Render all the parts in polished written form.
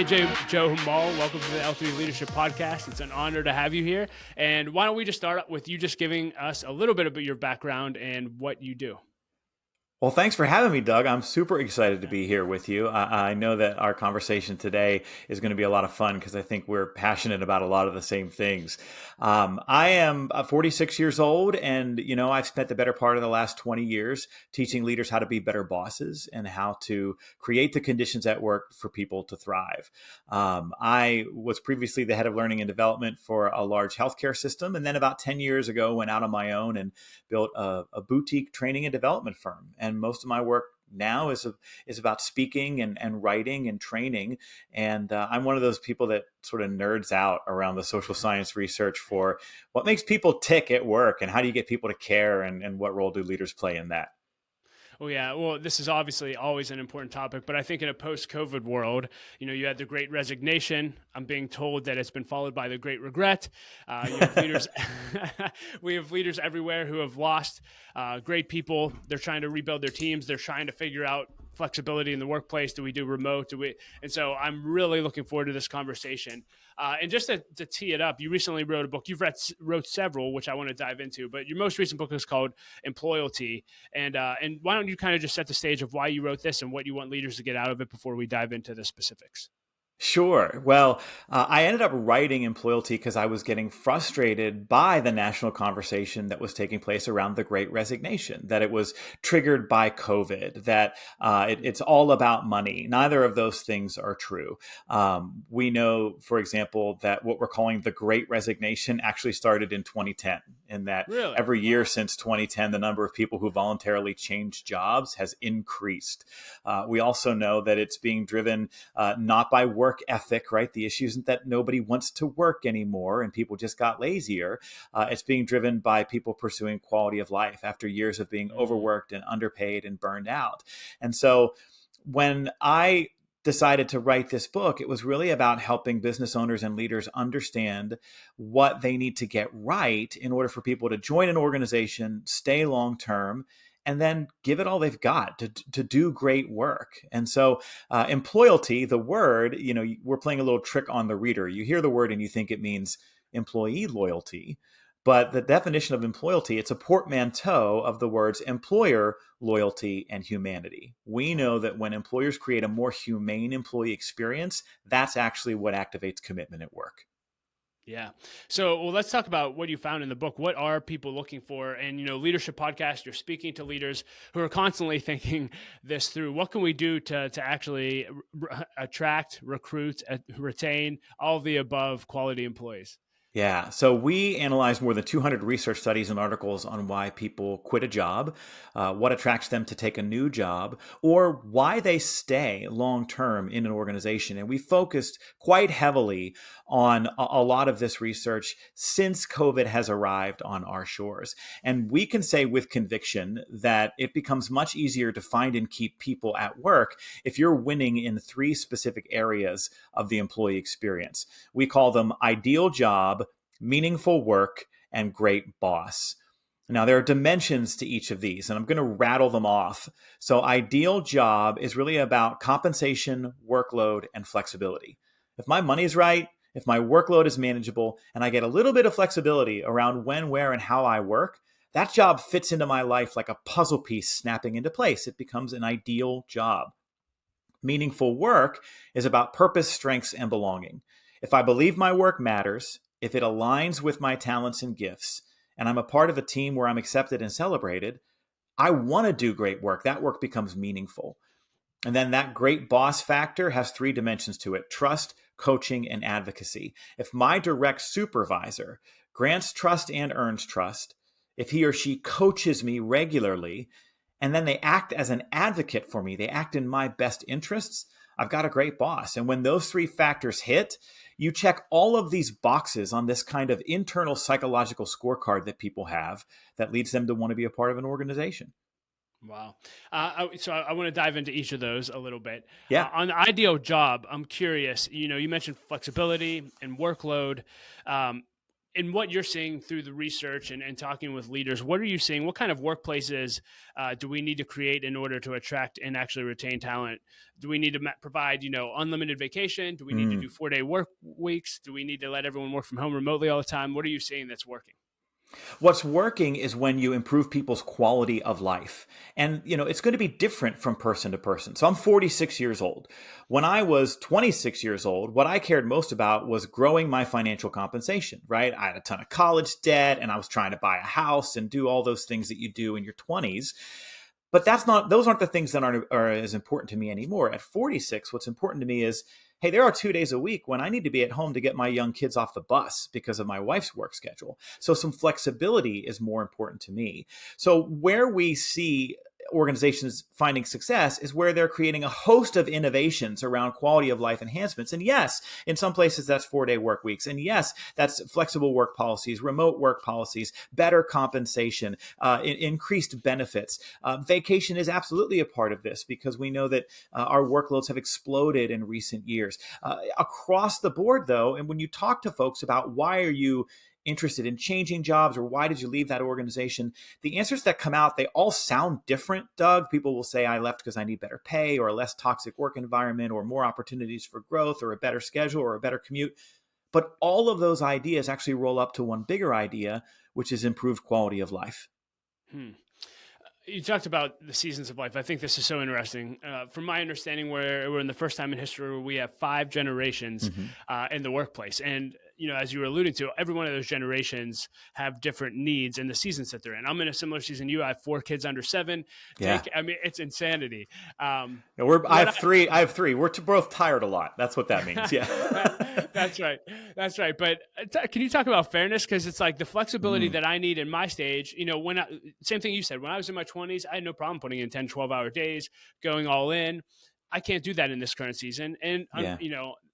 Hey, Joe Mull, welcome to the L3 Leadership Podcast. It's an honor to have you here. And why don't we just start with you just giving us a little bit about your background and what you do? Well, thanks for having me, Doug. I'm super excited to be here with you. I know that our conversation today is going to be a lot of fun because I think we're passionate about a lot of the same things. I am 46 years old, and I've spent the better part of the last 20 years teaching leaders how to be better bosses and how to create the conditions at work for people to thrive. I was previously the head of learning and development for a large healthcare system, and then about 10 years ago, went out on my own and built a boutique training and development firm. And most of my work now is about speaking and writing and training. And I'm one of those people that sort of nerds out around the social science research for what makes people tick at work and how do you get people to care and what role do leaders play in that. Oh, yeah. Well, this is obviously always an important topic, but I think in a post-COVID world, you had the Great Resignation. I'm being told that it's been followed by the Great Regret. You have leaders, we have leaders everywhere who have lost great people. They're trying to rebuild their teams. They're trying to figure out flexibility in the workplace. Do we do remote? And so I'm really looking forward to this conversation. And just to tee it up, you recently wrote a book. Wrote several, which I want to dive into, but your most recent book is called Employalty. And why don't you kind of just set the stage of why you wrote this and what you want leaders to get out of it before we dive into the specifics? Sure. Well, I ended up writing Employalty because I was getting frustrated by the national conversation that was taking place around the Great Resignation, that it was triggered by COVID, that it's all about money. Neither of those things are true. We know, for example, that what we're calling the Great Resignation actually started in 2010, and that Really? every year since 2010, the number of people who voluntarily changed jobs has increased. We also know that it's being driven not by work ethic, right? The issue isn't that nobody wants to work anymore and people just got lazier. It's being driven by people pursuing quality of life after years of being overworked and underpaid and burned out. And so when I decided to write this book, it was really about helping business owners and leaders understand what they need to get right in order for people to join an organization, stay long term, and then give it all they've got to do great work. And so employalty, the word, we're playing a little trick on the reader. You hear the word and you think it means employee loyalty. But the definition of employalty, it's a portmanteau of the words employer, loyalty, and humanity. We know that when employers create a more humane employee experience, that's actually what activates commitment at work. Yeah. So, well, let's talk about what you found in the book. What are people looking for? And, leadership podcast, you're speaking to leaders who are constantly thinking this through. What can we do to actually attract, recruit, retain all of the above quality employees? Yeah. So we analyzed more than 200 research studies and articles on why people quit a job, what attracts them to take a new job, or why they stay long term in an organization. And we focused quite heavily on a lot of this research since COVID has arrived on our shores. And we can say with conviction that it becomes much easier to find and keep people at work if you're winning in three specific areas of the employee experience. We call them ideal job, meaningful work, and great boss. Now, there are dimensions to each of these, and I'm going to rattle them off. So ideal job is really about compensation, workload, and flexibility. If my money's right, if my workload is manageable, and I get a little bit of flexibility around when, where, and how I work, that job fits into my life like a puzzle piece snapping into place. It becomes an ideal job. Meaningful work is about purpose, strengths, and belonging. If I believe my work matters, if it aligns with my talents and gifts, and I'm a part of a team where I'm accepted and celebrated, I want to do great work. That work becomes meaningful. And then that great boss factor has three dimensions to it: trust, coaching, and advocacy. If my direct supervisor grants trust and earns trust, if he or she coaches me regularly, and then they act as an advocate for me, they act in my best interests, I've got a great boss. And when those three factors hit, you check all of these boxes on this kind of internal psychological scorecard that people have that leads them to want to be a part of an organization. Wow. So I want to dive into each of those a little bit. Yeah. On the ideal job, I'm curious, you mentioned flexibility and workload. in what you're seeing through the research and talking with leaders, what are you seeing? What kind of workplaces do we need to create in order to attract and actually retain talent? Do we need to provide, unlimited vacation? Do we need to Mm. do 4-day work weeks? Do we need to let everyone work from home remotely all the time? What are you seeing that's working? What's working is when you improve people's quality of life. And, it's going to be different from person to person. So I'm 46 years old. When I was 26 years old, what I cared most about was growing my financial compensation, right? I had a ton of college debt and I was trying to buy a house and do all those things that you do in your 20s. But those aren't the things that are as important to me anymore. At 46, what's important to me is, hey, there are 2 days a week when I need to be at home to get my young kids off the bus because of my wife's work schedule. So some flexibility is more important to me. So where we see organizations finding success is where they're creating a host of innovations around quality of life enhancements. And yes, in some places that's 4-day work weeks. And yes, that's flexible work policies, remote work policies, better compensation, increased benefits. Vacation is absolutely a part of this because we know that our workloads have exploded in recent years. Across the board, though, and when you talk to folks about why are you interested in changing jobs or why did you leave that organization, the answers that come out, they all sound different, Doug. People will say, I left because I need better pay or a less toxic work environment or more opportunities for growth or a better schedule or a better commute. But all of those ideas actually roll up to one bigger idea, which is improved quality of life. You talked about the seasons of life. I think this is so interesting. From my understanding, we're in the first time in history where we have 5 generations in the workplace. And, as you were alluding to, every one of those generations have different needs in the seasons that they're in. I'm in a similar season to you. I have 4 kids under 7. Yeah. It's insanity. I have three. We're both tired a lot. That's what that means. Yeah. That's right. That's right. But can you talk about fairness? Because it's like the flexibility that I need in my stage, same thing you said, when I was in my 20s, I had no problem putting in 10, 12-hour days, going all in. I can't do that in this current season. And,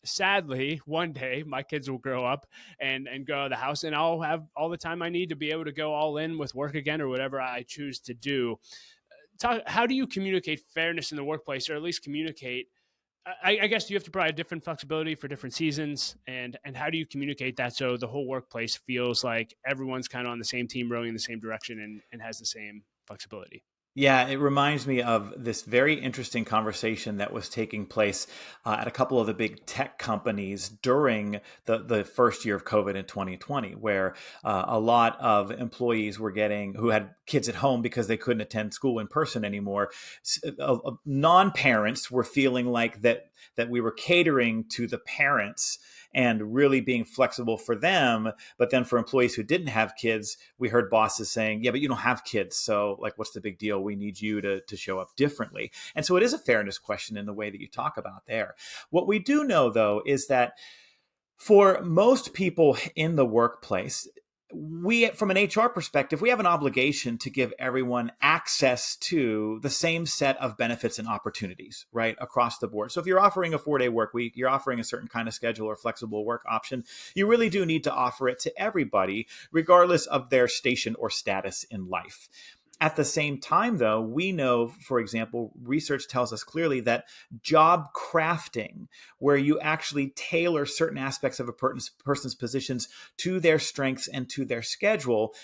sadly, one day my kids will grow up and go to the house and I'll have all the time I need to be able to go all in with work again or whatever I choose to do. How do you communicate fairness in the workplace, or at least communicate? I guess you have to provide different flexibility for different seasons, and how do you communicate that so the whole workplace feels like everyone's kind of on the same team, rowing in the same direction, and has the same flexibility? Yeah, it reminds me of this very interesting conversation that was taking place at a couple of the big tech companies during the first year of COVID in 2020, where a lot of employees who had kids at home because they couldn't attend school in person anymore. Non-parents were feeling like that we were catering to the parents and really being flexible for them. But then for employees who didn't have kids, we heard bosses saying, yeah, but you don't have kids. So what's the big deal? We need you to show up differently. And so it is a fairness question in the way that you talk about there. What we do know, though, is that for most people in the workplace, from an HR perspective, we have an obligation to give everyone access to the same set of benefits and opportunities, right, across the board. So if you're offering a 4-day work week, you're offering a certain kind of schedule or flexible work option, you really do need to offer it to everybody, regardless of their station or status in life. At the same time, though, we know, for example, research tells us clearly that job crafting, where you actually tailor certain aspects of a person's positions to their strengths and to their schedule,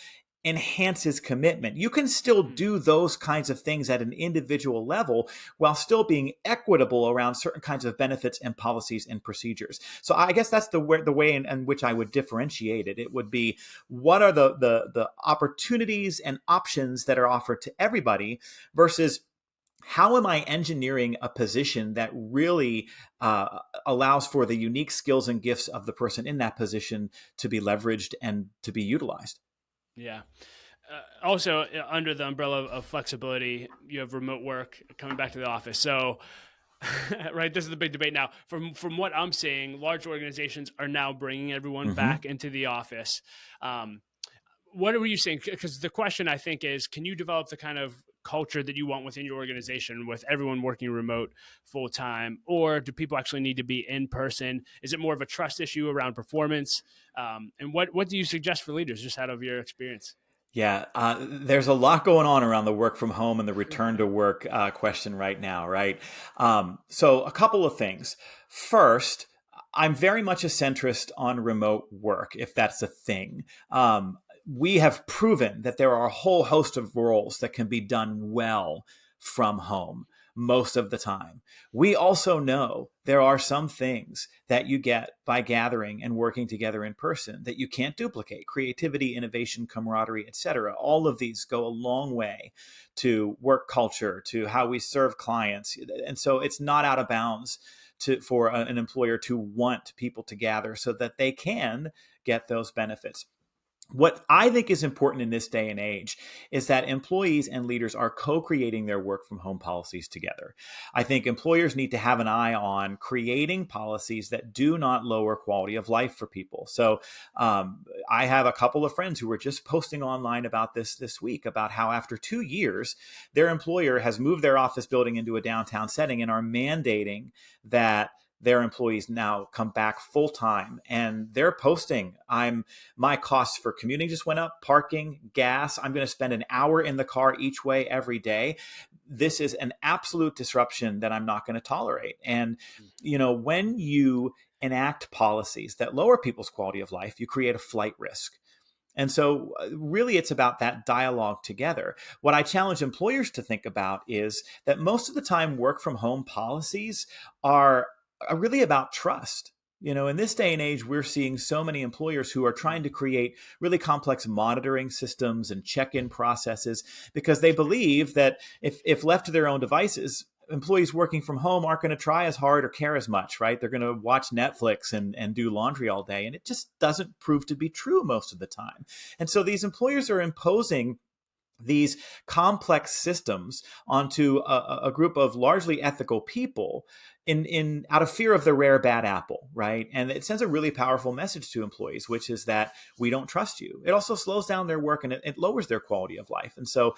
enhances commitment. You can still do those kinds of things at an individual level while still being equitable around certain kinds of benefits and policies and procedures. So I guess that's the way in which I would differentiate it. It would be, what are the opportunities and options that are offered to everybody versus how am I engineering a position that really allows for the unique skills and gifts of the person in that position to be leveraged and to be utilized? Yeah. Also, under the umbrella of flexibility, you have remote work, coming back to the office. So, right, this is the big debate now. From what I'm seeing, large organizations are now bringing everyone back into the office. What are you saying? Because the question, I think, is, can you develop the kind of culture that you want within your organization with everyone working remote full time, or do people actually need to be in person? Is it more of a trust issue around performance? And what do you suggest for leaders, just out of your experience? Yeah, there's a lot going on around the work from home and the return to work question right now, right? So a couple of things. First, I'm very much a centrist on remote work, if that's a thing. We have proven that there are a whole host of roles that can be done well from home most of the time. We also know there are some things that you get by gathering and working together in person that you can't duplicate. Creativity, innovation, camaraderie, etc. All of these go a long way to work culture, to how we serve clients. And so it's not out of bounds for an employer to want people to gather so that they can get those benefits. What I think is important in this day and age is that employees and leaders are co-creating their work from home policies together. I think employers need to have an eye on creating policies that do not lower quality of life for people. So I have a couple of friends who were just posting online about this week, about how after 2 years, their employer has moved their office building into a downtown setting and are mandating that their employees now come back full time, and they're posting, my costs for commuting just went up, parking, gas. I'm going to spend an hour in the car each way every day. This is an absolute disruption that I'm not going to tolerate. And, when you enact policies that lower people's quality of life, you create a flight risk. And so really it's about that dialogue together. What I challenge employers to think about is that most of the time work from home policies are really about trust. In this day and age, we're seeing so many employers who are trying to create really complex monitoring systems and check-in processes because they believe that if left to their own devices, employees working from home aren't going to try as hard or care as much, right? They're going to watch Netflix and do laundry all day. And it just doesn't prove to be true most of the time. And so these employers are imposing these complex systems onto a group of largely ethical people in out of fear of the rare bad apple, right? And it sends a really powerful message to employees, which is that we don't trust you. It also slows down their work and it lowers their quality of life. And so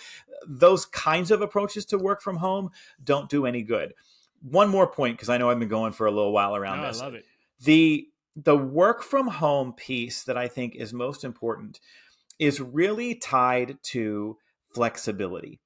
those kinds of approaches to work from home don't do any good. One more point, because I know I've been going for a little while around this. I love it. The work from home piece that I think is most important is really tied to flexibility.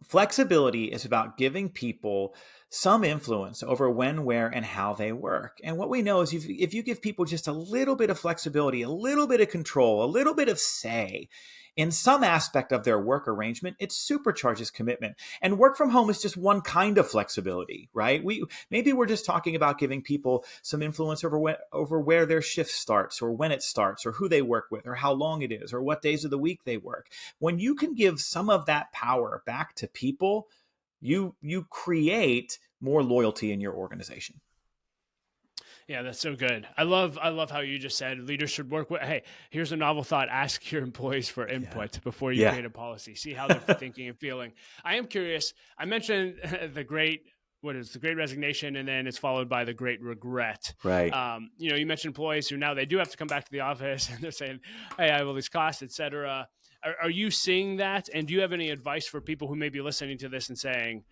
Flexibility is about giving people some influence over when, where, and how they work. And what we know is if you give people just a little bit of flexibility, a little bit of control, a little bit of say in some aspect of their work arrangement, it supercharges commitment. And work from home is just one kind of flexibility, right? Maybe we're just talking about giving people some influence over where their shift starts, or when it starts, or who they work with, or how long it is, or what days of the week they work. When you can give some of that power back to people, you create more loyalty in your organization. Yeah, that's so good. I love how you just said leaders should work with, hey, here's a novel thought. Ask your employees for input before you create a policy. See how they're thinking and feeling. I am curious. I mentioned the great resignation, and then it's followed by the great regret. Right. You mentioned employees who now they do have to come back to the office and they're saying, hey, I have all these costs, et cetera. Are you seeing that? And do you have any advice for people who may be listening to this and saying,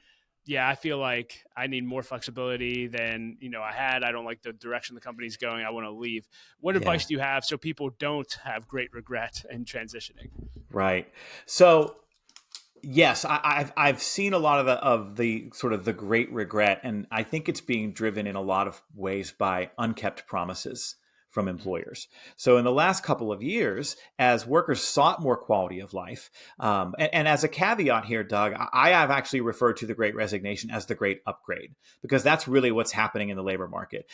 yeah, I feel like I need more flexibility than, I had. I don't like the direction the company's going. I want to leave. What advice do you have so people don't have great regret in transitioning? Right. So, yes, I've seen a lot of the sort of the great regret, and I think it's being driven in a lot of ways by unkept promises from employers. So in the last couple of years, as workers sought more quality of life, and as a caveat here, Doug, I have actually referred to the Great Resignation as the Great Upgrade, because that's really what's happening in the labor market.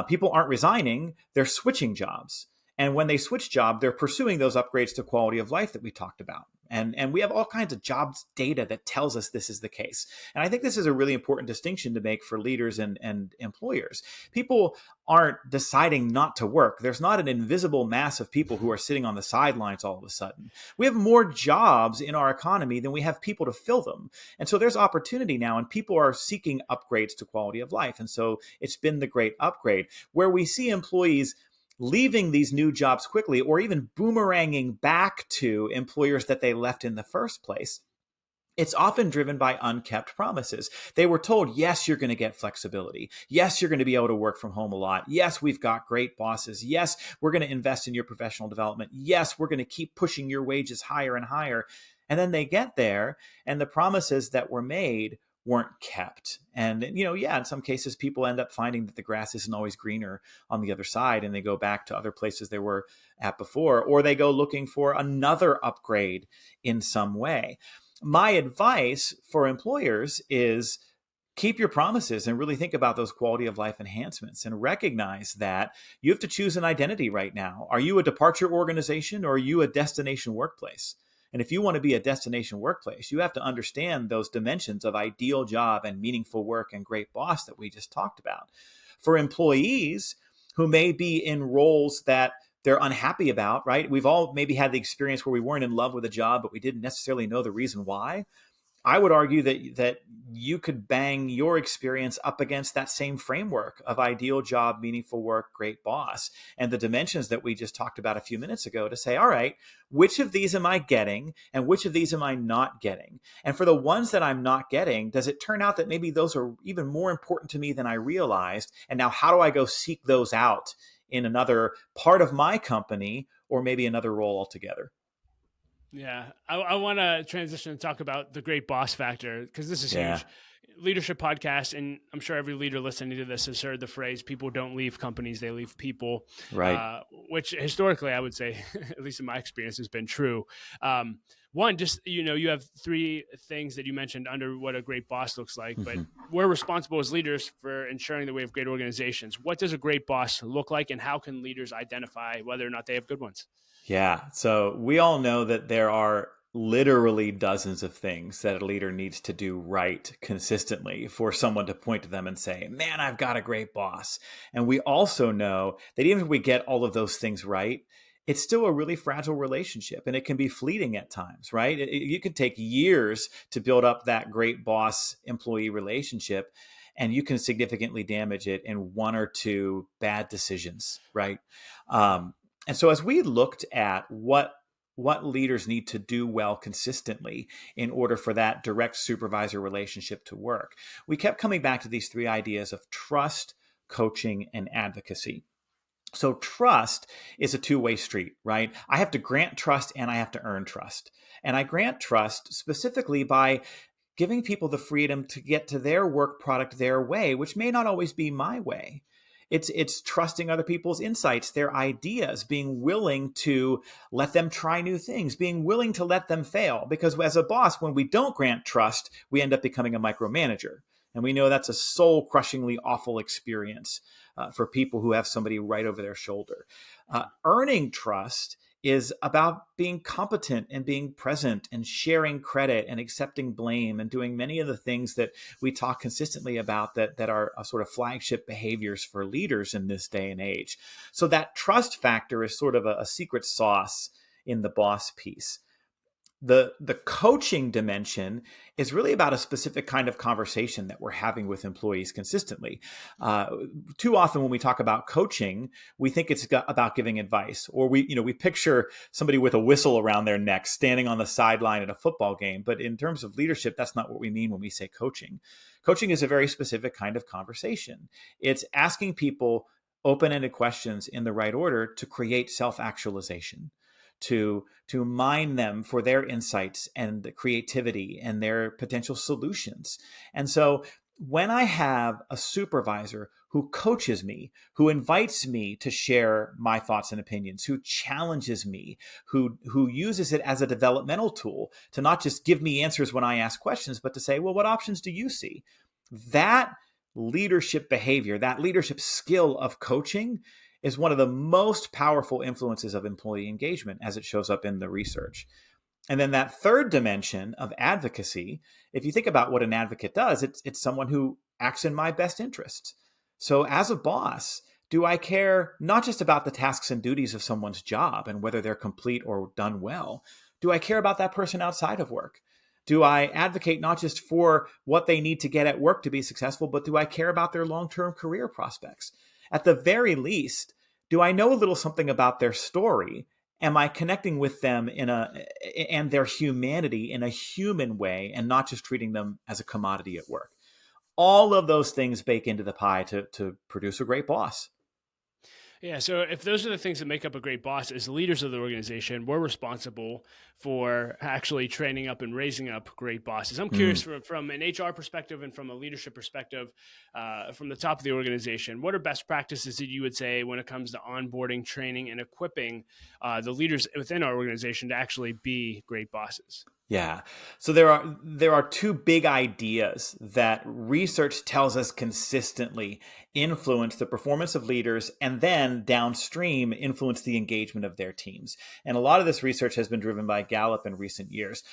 People aren't resigning, they're switching jobs. And when they switch job, they're pursuing those upgrades to quality of life that we talked about. And we have all kinds of jobs data that tells us this is the case. And I think this is a really important distinction to make for leaders and employers. People aren't deciding not to work. There's not an invisible mass of people who are sitting on the sidelines all of a sudden. We have more jobs in our economy than we have people to fill them. And so there's opportunity now, and people are seeking upgrades to quality of life. And so it's been the great upgrade, where we see employees leaving these new jobs quickly, or even boomeranging back to employers that they left in the first place. It's often driven by unkept promises. They were told, yes, you're going to get flexibility. Yes, you're going to be able to work from home a lot. Yes, we've got great bosses. Yes, we're going to invest in your professional development. Yes, we're going to keep pushing your wages higher and higher. And then they get there, and the promises that were made weren't kept. And, in some cases, people end up finding that the grass isn't always greener on the other side, and they go back to other places they were at before, or they go looking for another upgrade in some way. My advice for employers is keep your promises and really think about those quality of life enhancements and recognize that you have to choose an identity right now. Are you a departure organization or are you a destination workplace? And if you want to be a destination workplace, you have to understand those dimensions of ideal job and meaningful work and great boss that we just talked about. For employees who may be in roles that they're unhappy about, right? We've all maybe had the experience where we weren't in love with a job, but we didn't necessarily know the reason why. I would argue that you could bang your experience up against that same framework of ideal job, meaningful work, great boss, and the dimensions that we just talked about a few minutes ago to say, all right, which of these am I getting and which of these am I not getting? And for the ones that I'm not getting, does it turn out that maybe those are even more important to me than I realized? And now how do I go seek those out in another part of my company or maybe another role altogether? Yeah, I want to transition and talk about the great boss factor because this is Yeah. huge. Leadership podcast, and I'm sure every leader listening to this has heard the phrase "people don't leave companies, they leave people," Right. which historically I would say, at least in my experience, has been true. One, just you have three things that you mentioned under what a great boss looks like, but we're responsible as leaders for ensuring that we have great organizations. What does a great boss look like, and how can leaders identify whether or not they have good ones? Yeah. So we all know that there are literally dozens of things that a leader needs to do right consistently for someone to point to them and say, man, I've got a great boss. And we also know that even if we get all of those things right, it's still a really fragile relationship and it can be fleeting at times, right? You can take years to build up that great boss employee relationship, and you can significantly damage it in one or two bad decisions, right? And so as we looked at what leaders need to do well consistently in order for that direct supervisor relationship to work, we kept coming back to these three ideas of trust, coaching, and advocacy. So trust is a two-way street, right? I have to grant trust and I have to earn trust. And I grant trust specifically by giving people the freedom to get to their work product their way, which may not always be my way. It's trusting other people's insights, their ideas, being willing to let them try new things, being willing to let them fail. Because as a boss, when we don't grant trust, we end up becoming a micromanager. And we know that's a soul-crushingly awful experience for people who have somebody right over their shoulder. Earning trust is about being competent and being present and sharing credit and accepting blame and doing many of the things that we talk consistently about that are sort of flagship behaviors for leaders in this day and age. So that trust factor is sort of a secret sauce in the boss piece. The coaching dimension is really about a specific kind of conversation that we're having with employees consistently. Too often when we talk about coaching, we think it's about giving advice, or we picture somebody with a whistle around their neck standing on the sideline at a football game. But in terms of leadership, that's not what we mean when we say coaching. Coaching is a very specific kind of conversation. It's asking people open-ended questions in the right order to create self-actualization, to mine them for their insights and creativity and their potential solutions. And so when I have a supervisor who coaches me, who invites me to share my thoughts and opinions, who challenges me, who uses it as a developmental tool to not just give me answers when I ask questions, but to say, well, what options do you see? That leadership behavior, that leadership skill of coaching is one of the most powerful influences of employee engagement as it shows up in the research. And then that third dimension of advocacy, if you think about what an advocate does, it's someone who acts in my best interests. So as a boss, do I care not just about the tasks and duties of someone's job and whether they're complete or done well? Do I care about that person outside of work? Do I advocate not just for what they need to get at work to be successful, but do I care about their long-term career prospects? At the very least, do I know a little something about their story? Am I connecting with them and their humanity in a human way and not just treating them as a commodity at work? All of those things bake into the pie to produce a great boss. Yeah, so if those are the things that make up a great boss, as leaders of the organization, we're responsible for actually training up and raising up great bosses. I'm curious Mm. from an HR perspective and from a leadership perspective, from the top of the organization, what are best practices that you would say when it comes to onboarding, training, and equipping the leaders within our organization to actually be great bosses? Yeah. So there are two big ideas that research tells us consistently influence the performance of leaders and then downstream influence the engagement of their teams. And a lot of this research has been driven by Gallup in recent years.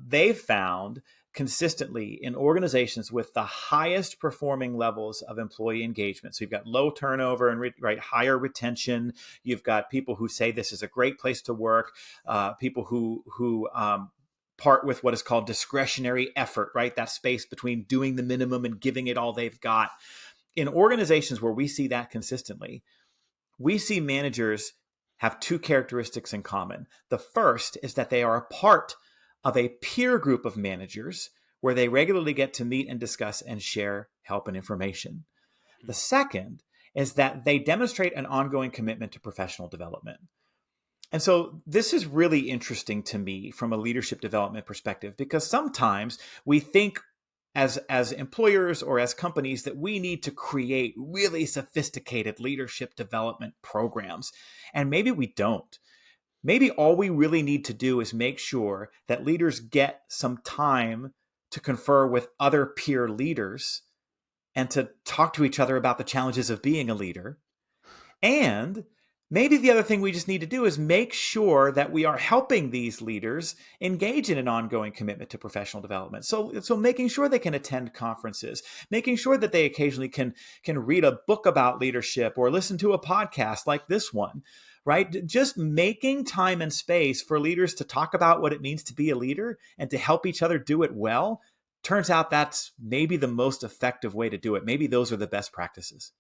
They've found consistently in organizations with the highest performing levels of employee engagement. So you've got low turnover and higher retention. You've got people who say this is a great place to work. People who part with what is called discretionary effort, right? That space between doing the minimum and giving it all they've got. In organizations where we see that consistently, we see managers have two characteristics in common. The first is that they are a part of a peer group of managers where they regularly get to meet and discuss and share help and information. The second is that they demonstrate an ongoing commitment to professional development. And so this is really interesting to me from a leadership development perspective, because sometimes we think as employers or as companies that we need to create really sophisticated leadership development programs. And maybe we don't. Maybe all we really need to do is make sure that leaders get some time to confer with other peer leaders and to talk to each other about the challenges of being a leader. And maybe the other thing we just need to do is make sure that we are helping these leaders engage in an ongoing commitment to professional development. So making sure they can attend conferences, making sure that they occasionally can read a book about leadership or listen to a podcast like this one, right? Just making time and space for leaders to talk about what it means to be a leader and to help each other do it well. Turns out that's maybe the most effective way to do it. Maybe those are the best practices.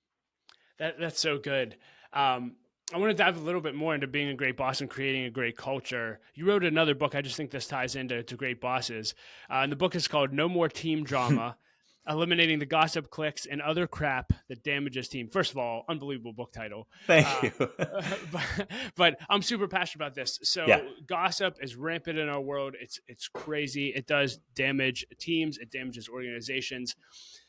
That's so good. I want to dive a little bit more into being a great boss and creating a great culture. You wrote another book. I just think this ties into great bosses. And the book is called No More Team Drama, Eliminating the Gossip, Clicks, and Other Crap That Damages Team. First of all, unbelievable book title. Thank you. but I'm super passionate about this. So Yeah. gossip is rampant in our world. It's crazy. It does damage teams. It damages organizations.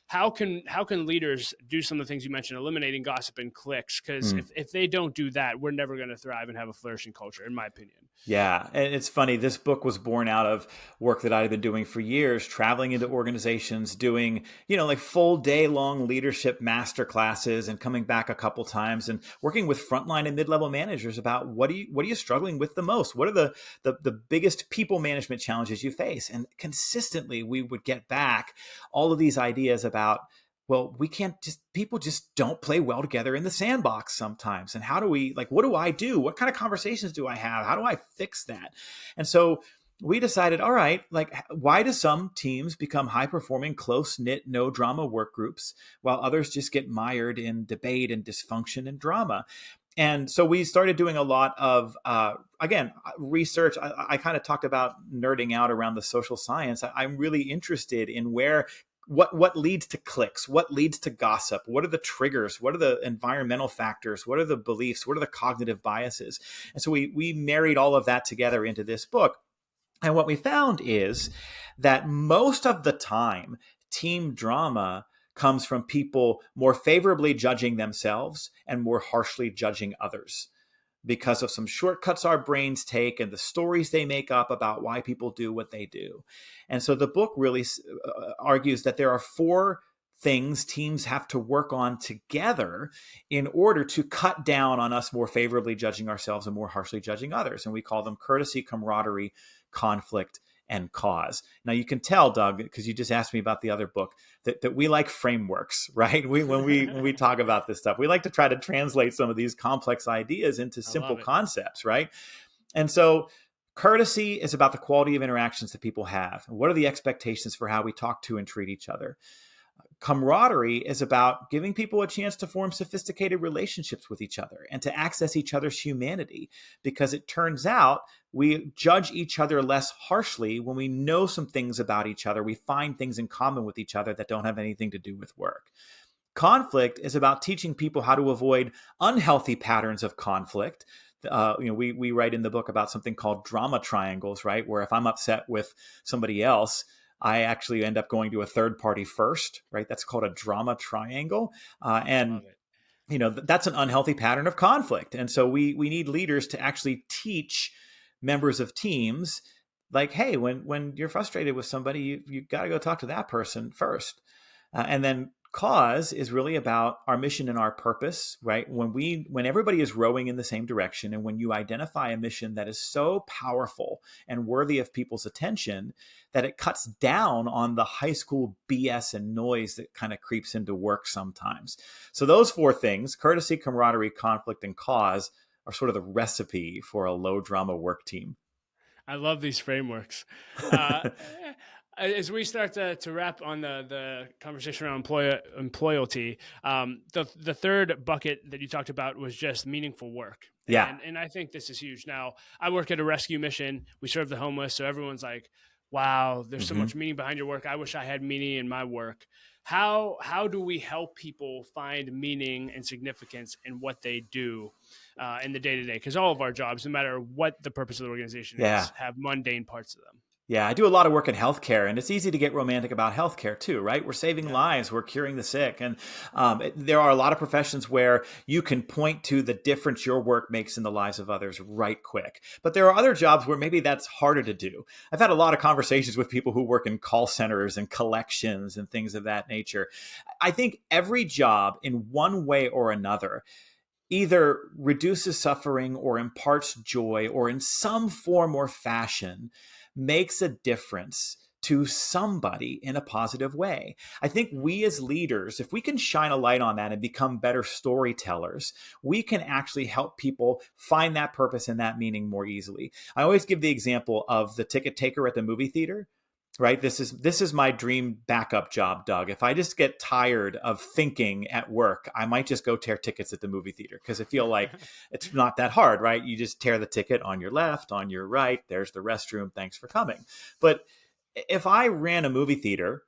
How can leaders do some of the things you mentioned, eliminating gossip and clicks? Because if they don't do that, we're never going to thrive and have a flourishing culture, in my opinion. Yeah, and it's funny. This book was born out of work that I had been doing for years, traveling into organizations, doing, like full day long leadership master classes and coming back a couple times and working with frontline and mid-level managers about what are you struggling with the most? What are the biggest people management challenges you face? And consistently we would get back all of these ideas about, well, people just don't play well together in the sandbox sometimes. And how do we, what do I do? What kind of conversations do I have? How do I fix that? And so we decided, all right, why do some teams become high performing, close knit, no drama work groups while others just get mired in debate and dysfunction and drama? And so we started doing a lot of, again, research. I kind of talked about nerding out around the social science. I'm really interested in what leads to clicks, what leads to gossip, what are the triggers, what are the environmental factors, what are the beliefs, what are the cognitive biases. And so we married all of that together into this book. And what we found is that most of the time, team drama comes from people more favorably judging themselves and more harshly judging others, because of some shortcuts our brains take and the stories they make up about why people do what they do. And so the book really argues that there are 4 things teams have to work on together in order to cut down on us more favorably judging ourselves and more harshly judging others. And we call them courtesy, camaraderie, conflict, and cause. Now you can tell, Doug, because you just asked me about the other book, that we like frameworks, right? When we talk about this stuff, we like to try to translate some of these complex ideas into simple concepts, right? And so courtesy is about the quality of interactions that people have. What are the expectations for how we talk to and treat each other? Camaraderie is about giving people a chance to form sophisticated relationships with each other and to access each other's humanity, because it turns out we judge each other less harshly when we know some things about each other. We find things in common with each other that don't have anything to do with work. Conflict is about teaching people how to avoid unhealthy patterns of conflict. We write in the book about something called drama triangles, right? Where if I'm upset with somebody else, I actually end up going to a third party first, right? That's called a drama triangle. And Love it. that's an unhealthy pattern of conflict. And so we need leaders to actually teach members of teams, like, hey, when you're frustrated with somebody, you got to go talk to that person first. And then cause is really about our mission and our purpose, right? When everybody is rowing in the same direction, and when you identify a mission that is so powerful and worthy of people's attention that it cuts down on the high school BS and noise that kind of creeps into work sometimes. So those four things: courtesy, camaraderie, conflict, and cause, are sort of the recipe for a low drama work team. I love these frameworks. Uh, as we start to wrap on the conversation around employalty, the third bucket that you talked about was just meaningful work. Yeah. And I think this is huge. Now, I work at a rescue mission. We serve the homeless. So everyone's like, wow, there's so much meaning behind your work. I wish I had meaning in my work. How do we help people find meaning and significance in what they do in the day-to-day? Because all of our jobs, no matter what the purpose of the organization is, have mundane parts of them. Yeah, I do a lot of work in healthcare, and it's easy to get romantic about healthcare too, right? We're saving lives, we're curing the sick. And there are a lot of professions where you can point to the difference your work makes in the lives of others right quick. But there are other jobs where maybe that's harder to do. I've had a lot of conversations with people who work in call centers and collections and things of that nature. I think every job, in one way or another, either reduces suffering or imparts joy, or in some form or fashion makes a difference to somebody in a positive way. I think we as leaders, if we can shine a light on that and become better storytellers, we can actually help people find that purpose and that meaning more easily. I always give the example of the ticket taker at the movie theater. Right. This is my dream backup job, Doug. If I just get tired of thinking at work, I might just go tear tickets at the movie theater, because I feel like it's not that hard, right? You just tear the ticket on your left, on your right. There's the restroom. Thanks for coming. But if I ran a movie theater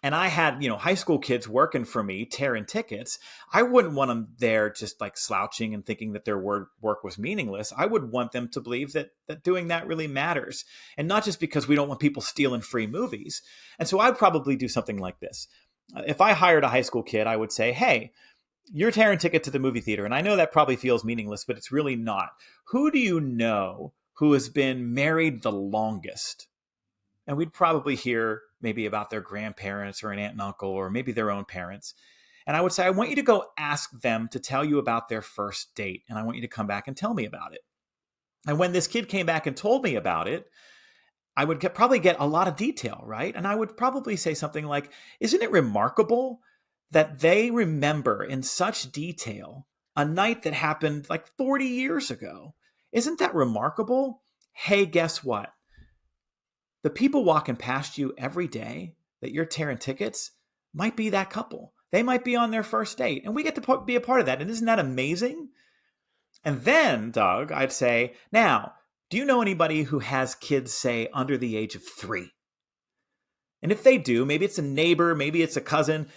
and I had, high school kids working for me, tearing tickets, I wouldn't want them there just like slouching and thinking that their work was meaningless. I would want them to believe that doing that really matters. And not just because we don't want people stealing free movies. And so I'd probably do something like this. If I hired a high school kid, I would say, hey, you're tearing ticket to the movie theater. And I know that probably feels meaningless, but it's really not. Who do you know who has been married the longest? And we'd probably hear maybe about their grandparents or an aunt and uncle, or maybe their own parents. And I would say, I want you to go ask them to tell you about their first date. And I want you to come back and tell me about it. And when this kid came back and told me about it, I would probably get a lot of detail, right? And I would probably say something like, isn't it remarkable that they remember in such detail a night that happened like 40 years ago? Isn't that remarkable? Hey, guess what? The people walking past you every day that you're tearing tickets might be that couple. They might be on their first date, and we get to be a part of that. And isn't that amazing? And then, Doug, I'd say, now, do you know anybody who has kids, say, under the age of 3? And if they do, maybe it's a neighbor, maybe it's a cousin.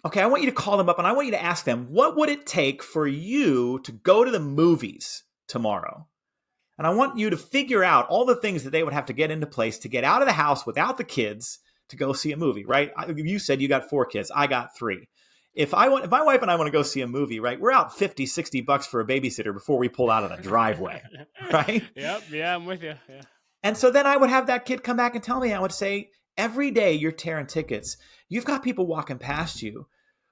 Okay, I want you to call them up and I want you to ask them, what would it take for you to go to the movies tomorrow? And I want you to figure out all the things that they would have to get into place to get out of the house without the kids to go see a movie, right? You said you got 4 kids. I got 3. If my wife and I want to go see a movie, right, we're out $50-$60 for a babysitter before we pull out of the driveway, right? Yep. Yeah, I'm with you. Yeah. And so then I would have that kid come back and tell me, I would say, every day you're tearing tickets. You've got people walking past you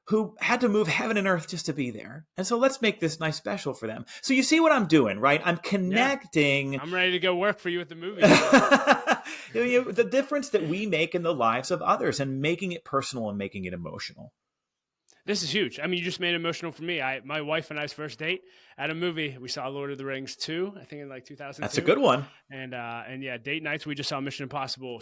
who had to move heaven and earth just to be there. And so let's make this nice special for them. So you see what I'm doing, right? I'm connecting. Yeah. I'm ready to go work for you at the movie. The difference that we make in the lives of others, and making it personal and making it emotional. This is huge. I mean, you just made it emotional for me. My wife and I's first date at a movie, we saw Lord of the Rings 2, I think in like 2002. That's a good one. And yeah, date nights, we just saw Mission Impossible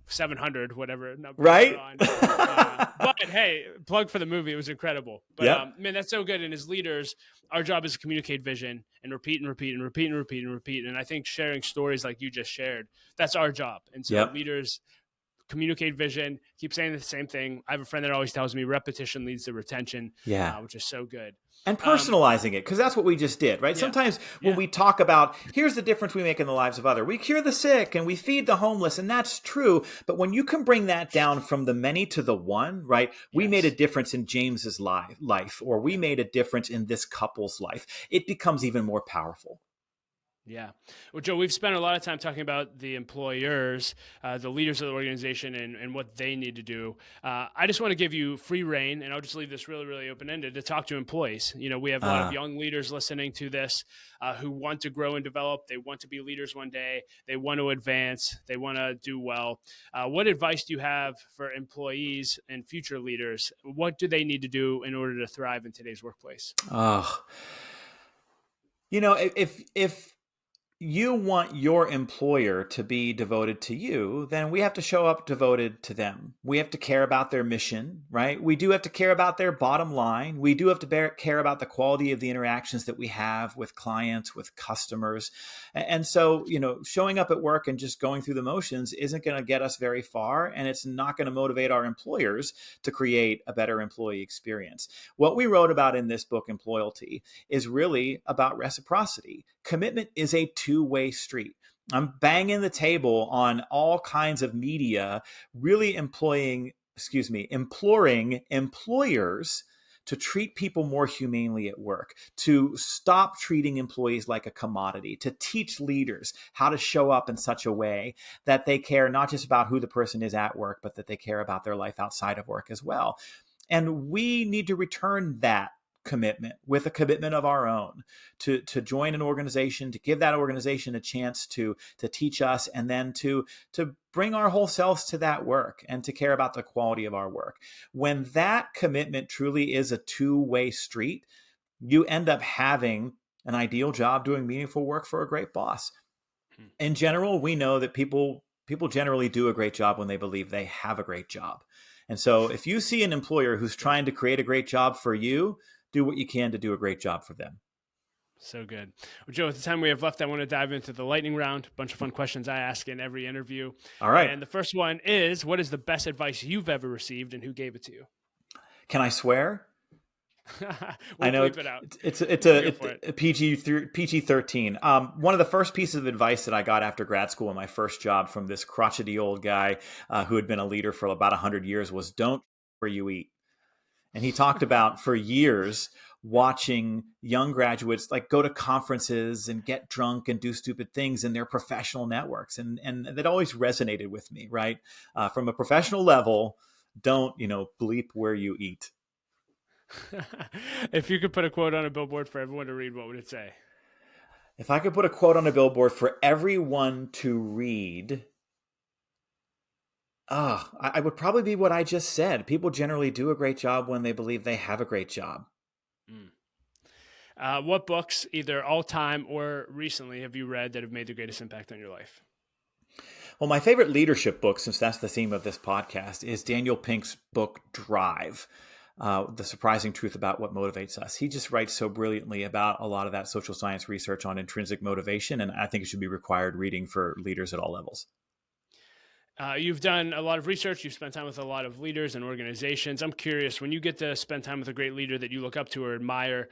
700, whatever. Right? But hey, plug for the movie. It was incredible. But man, that's so good. And as leaders, our job is to communicate vision and repeat and repeat and repeat and repeat and repeat. And I think sharing stories like you just shared, that's our job. And so leaders communicate vision, keep saying the same thing. I have a friend that always tells me repetition leads to retention, Yeah. which is so good. And personalizing it, because that's what we just did, right? Yeah. Sometimes when Yeah. we talk about, here's the difference we make in the lives of others. We cure the sick and we feed the homeless, and that's true. But when you can bring that down from the many to the one, right? We made a Yes. difference in James's life, or we made a difference in this couple's life. It becomes even more powerful. Yeah. Well, Joe, we've spent a lot of time talking about the employers, the leaders of the organization, and what they need to do. I just want to give you free reign, and I'll just leave this really, really open-ended to talk to employees. We have a lot of young leaders listening to this who want to grow and develop. They want to be leaders one day. They want to advance. They want to do well. What advice do you have for employees and future leaders? What do they need to do in order to thrive in today's workplace? Oh, if you want your employer to be devoted to you, then we have to show up devoted to them. We have to care about their mission, right? We do have to care about their bottom line. We do have to care about the quality of the interactions that we have with clients, with customers. And so, showing up at work and just going through the motions isn't going to get us very far, and it's not going to motivate our employers to create a better employee experience. What we wrote about in this book, Employalty, is really about reciprocity. Commitment is a two-way street. I'm banging the table on all kinds of media, really imploring employers to treat people more humanely at work, to stop treating employees like a commodity, to teach leaders how to show up in such a way that they care not just about who the person is at work, but that they care about their life outside of work as well. And we need to return that commitment with a commitment of our own to join an organization, to give that organization a chance to teach us, and then to bring our whole selves to that work and to care about the quality of our work. When that commitment truly is a two-way street, you end up having an ideal job doing meaningful work for a great boss. In general, we know that people generally do a great job when they believe they have a great job. And so if you see an employer who's trying to create a great job for you, do what you can to do a great job for them. So good. Well, Joe, at the time we have left, I want to dive into the lightning round. A bunch of fun questions I ask in every interview. All right. And the first one is, what is the best advice you've ever received, and who gave it to you? Can I swear? I know it out. It's a PG-13. One of the first pieces of advice that I got after grad school and my first job from this crotchety old guy who had been a leader for about 100 years was, don't where you eat. And he talked about for years watching young graduates go to conferences and get drunk and do stupid things in their professional networks. And that always resonated with me, right? From a professional level, don't, bleep where you eat. If you could put a quote on a billboard for everyone to read, what would it say? If I could put a quote on a billboard for everyone to read, I would probably be what I just said. People generally do a great job when they believe they have a great job. What books, either all time or recently, have you read that have made the greatest impact on your life? Well, my favorite leadership book, since that's the theme of this podcast, is Daniel Pink's book, Drive. The Surprising Truth About What Motivates Us. He just writes so brilliantly about a lot of that social science research on intrinsic motivation, and I think it should be required reading for leaders at all levels. You've done a lot of research. You've spent time with a lot of leaders and organizations. I'm curious, when you get to spend time with a great leader that you look up to or admire,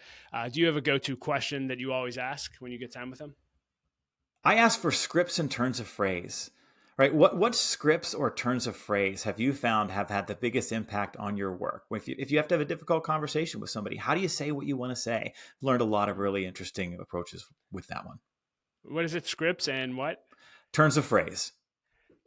do you have a go-to question that you always ask when you get time with them? I ask for scripts and turns of phrase. Right? What scripts or turns of phrase have you found have had the biggest impact on your work? If you have to have a difficult conversation with somebody, how do you say what you want to say? I've learned a lot of really interesting approaches with that one. What is it? Scripts and what? Turns of phrase.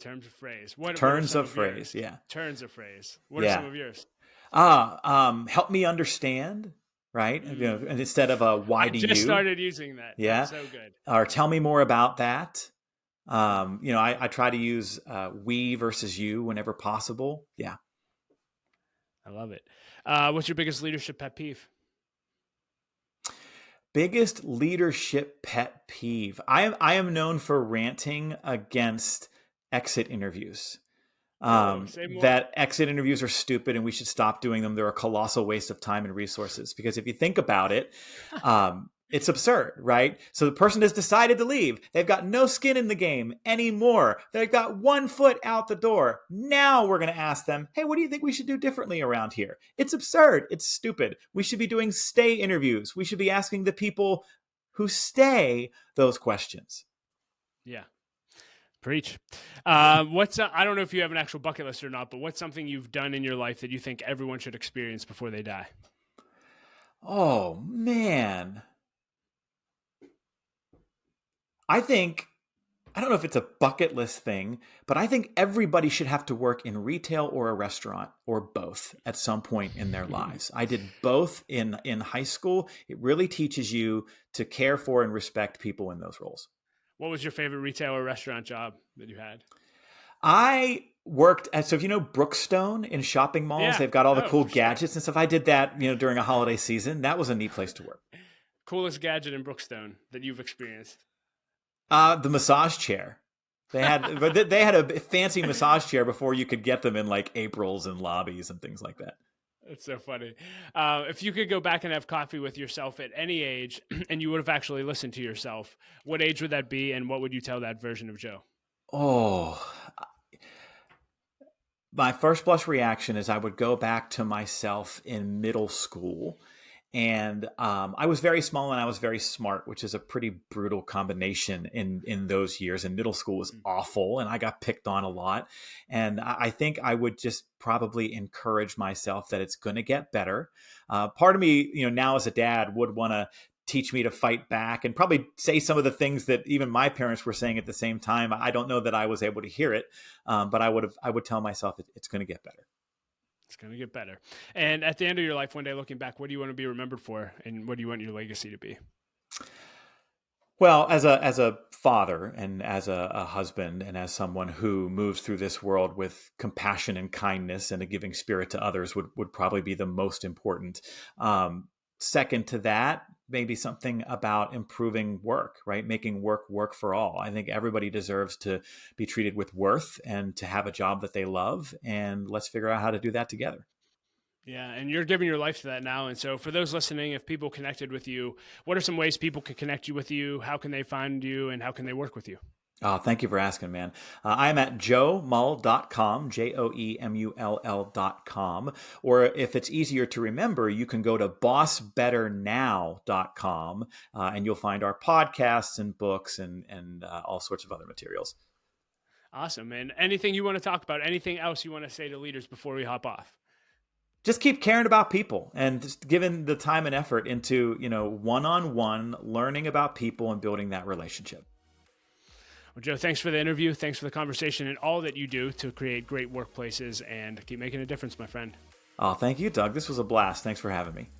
Turns of phrase. Turns of phrase. Yeah. Turns of phrase. What are some of yours? Help me understand. Right? And instead of why do you? I just started using that. Yeah. That's so good. Or tell me more about that. I try to use we versus you whenever possible. Yeah. I love it. What's your biggest leadership pet peeve? Biggest leadership pet peeve. I am known for ranting against exit interviews. That exit interviews are stupid and we should stop doing them. They're a colossal waste of time and resources. Because if you think about it, It's absurd, right? So the person has decided to leave. They've got no skin in the game anymore. They've got one foot out the door. Now we're going to ask them, hey, what do you think we should do differently around here? It's absurd. It's stupid. We should be doing stay interviews. We should be asking the people who stay those questions. Yeah. Preach. I don't know if you have an actual bucket list or not, but what's something you've done in your life that you think everyone should experience before they die? Oh, man. I don't know if it's a bucket list thing, but I think everybody should have to work in retail or a restaurant or both at some point in their lives. I did both in high school. It really teaches you to care for and respect people in those roles. What was your favorite retail or restaurant job that you had? I worked at, so if you know Brookstone in shopping malls, Yeah. they've got all the cool For sure. gadgets and stuff. I did that, during a holiday season. That was a neat place to work. Coolest gadget in Brookstone that you've experienced? The massage chair. They had a fancy massage chair before you could get them in like April's and lobbies and things like that. That's so funny. If you could go back and have coffee with yourself at any age and you would have actually listened to yourself, what age would that be and what would you tell that version of Joe? Oh, my first blush reaction is I would go back to myself in middle school. And I was very small and I was very smart, which is a pretty brutal combination in those years. And middle school was awful and I got picked on a lot. And I think I would just probably encourage myself that it's going to get better. Part of me, now as a dad would want to teach me to fight back and probably say some of the things that even my parents were saying at the same time. I don't know that I was able to hear it, but I would tell myself it's going to get better. It's going to get better. And at the end of your life, one day looking back, what do you want to be remembered for? And what do you want your legacy to be? Well, as a father and as a husband and as someone who moves through this world with compassion and kindness and a giving spirit to others would probably be the most important. Second to that, maybe something about improving work, right? Making work for all. I think everybody deserves to be treated with worth and to have a job that they love. And let's figure out how to do that together. Yeah, and you're giving your life to that now. And so for those listening, if people connected with you, what are some ways people can connect you with you? How can they find you and how can they work with you? Oh, thank you for asking, man. I'm at joemull.com, JOEMULL.com. Or if it's easier to remember, you can go to bossbetternow.com and you'll find our podcasts and books and all sorts of other materials. Awesome. And anything you want to talk about, anything else you want to say to leaders before we hop off? Just keep caring about people and just giving the time and effort into, one-on-one learning about people and building that relationship. Well, Joe, thanks for the interview. Thanks for the conversation and all that you do to create great workplaces and keep making a difference, my friend. Oh, thank you, Doug. This was a blast. Thanks for having me.